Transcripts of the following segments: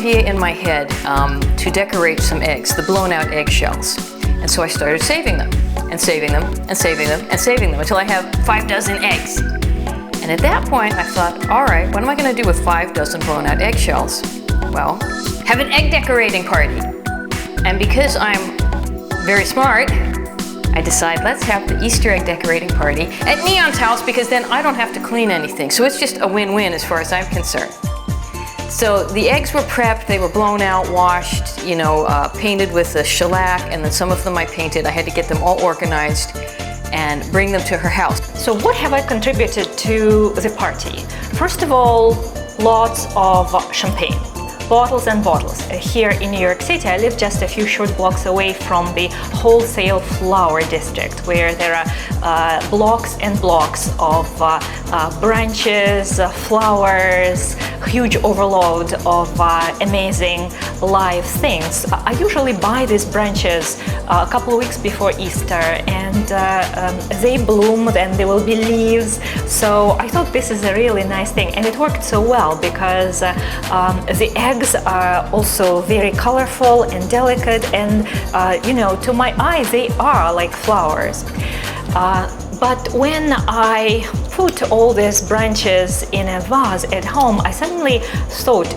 idea in my head to decorate some eggs, the blown out eggshells. And so I started saving them, and saving them, and saving them, and saving them until I have 5 dozen eggs. And at that point I thought, all right, what am I gonna do with 5 dozen blown out eggshells? Well, have an egg decorating party. And because I'm very smart, I decide let's have the Easter egg decorating party at Neon's house, because then I don't have to clean anything. So it's just a win-win as far as I'm concerned. So the eggs were prepped, they were blown out, washed, painted with a shellac, and then some of them I painted. I had to get them all organized and bring them to her house. So what have I contributed to the party? First of all, lots of champagne. Bottles and bottles. Here in New York City, I live just a few short blocks away from the wholesale flower district, where there are blocks and blocks of branches, flowers, huge overload of amazing live things. I usually buy these branches a couple of weeks before Easter, and they bloom, then there will be leaves. So I thought this is a really nice thing, and it worked so well because the eggs are also very colorful and delicate, and to my eye they are like flowers. But when I put all these branches in a vase at home, I suddenly thought,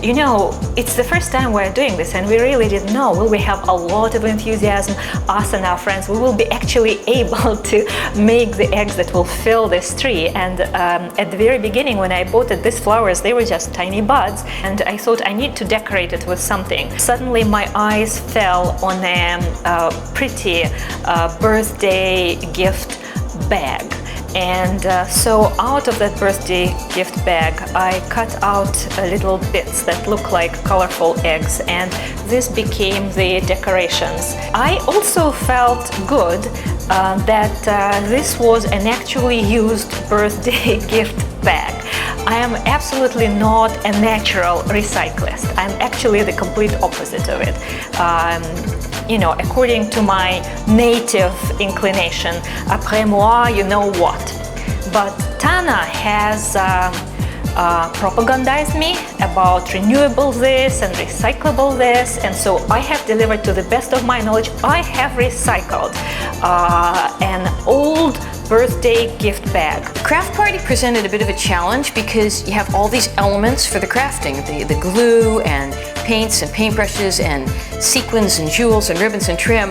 it's the first time we're doing this, and we really didn't know. Will we have a lot of enthusiasm, us and our friends? We will be actually able to make the eggs that will fill this tree. And at the very beginning, when I bought these flowers, they were just tiny buds, and I thought I need to decorate it with something. Suddenly my eyes fell on a pretty birthday gift bag. And so out of that birthday gift bag, I cut out little bits that look like colorful eggs, and this became the decorations. I also felt good that this was an actually used birthday gift bag. I am absolutely not a natural recyclist. I'm actually the complete opposite of it. According to my native inclination, après moi, you know what. But Tanna has propagandized me about renewable this and recyclable this, and so I have delivered, to the best of my knowledge, I have recycled an old birthday gift bag. The craft party presented a bit of a challenge because you have all these elements for the crafting, the glue and paints and paintbrushes and sequins and jewels and ribbons and trim,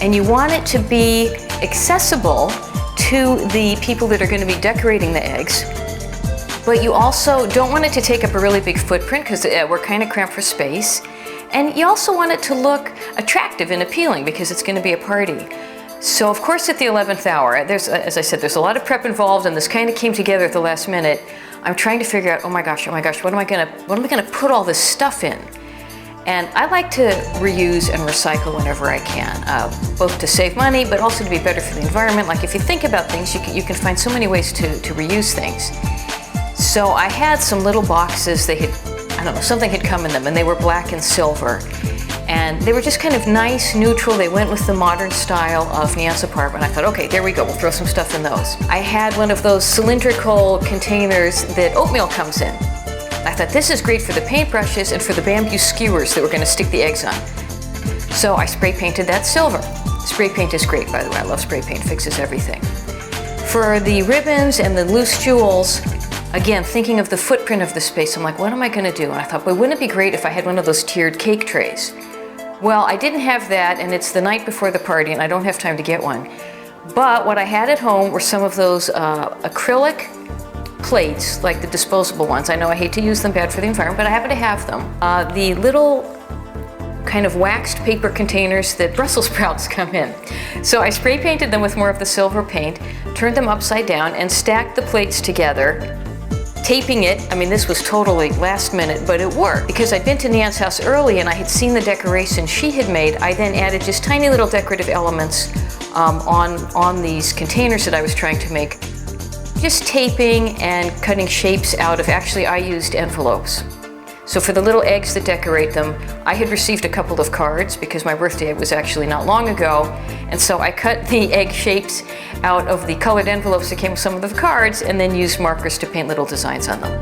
and you want it to be accessible to the people that are going to be decorating the eggs, but you also don't want it to take up a really big footprint because we're kind of cramped for space, and you also want it to look attractive and appealing because it's going to be a party. So of course at the 11th hour, as I said, there's a lot of prep involved, and this kind of came together at the last minute. I'm trying to figure out, oh my gosh, what am I gonna put all this stuff in? And I like to reuse and recycle whenever I can, both to save money, but also to be better for the environment. Like if you think about things, you can find so many ways to reuse things. So I had some little boxes, something had come in them, and they were black and silver. And they were just kind of nice, neutral. They went with the modern style of Neon's apartment. I thought, okay, there we go, we'll throw some stuff in those. I had one of those cylindrical containers that oatmeal comes in. I thought this is great for the paintbrushes and for the bamboo skewers that we're gonna stick the eggs on. So I spray painted that silver. Spray paint is great, by the way. I love spray paint, fixes everything. For the ribbons and the loose jewels, again, thinking of the footprint of the space, I'm like, what am I gonna do? And I thought, well, wouldn't it be great if I had one of those tiered cake trays? Well, I didn't have that, and it's the night before the party, and I don't have time to get one. But what I had at home were some of those acrylic plates, like the disposable ones. I know I hate to use them, bad for the environment, but I happen to have them. The little kind of waxed paper containers that Brussels sprouts come in. So I spray painted them with more of the silver paint, turned them upside down, and stacked the plates together, taping it. I mean, this was totally last minute, but it worked. Because I'd been to Neon's house early and I had seen the decoration she had made, I then added just tiny little decorative elements on these containers that I was trying to make. Just taping and cutting shapes out of, actually I used envelopes. So for the little eggs that decorate them, I had received a couple of cards because my birthday was actually not long ago, and so I cut the egg shapes out of the colored envelopes that came with some of the cards and then used markers to paint little designs on them.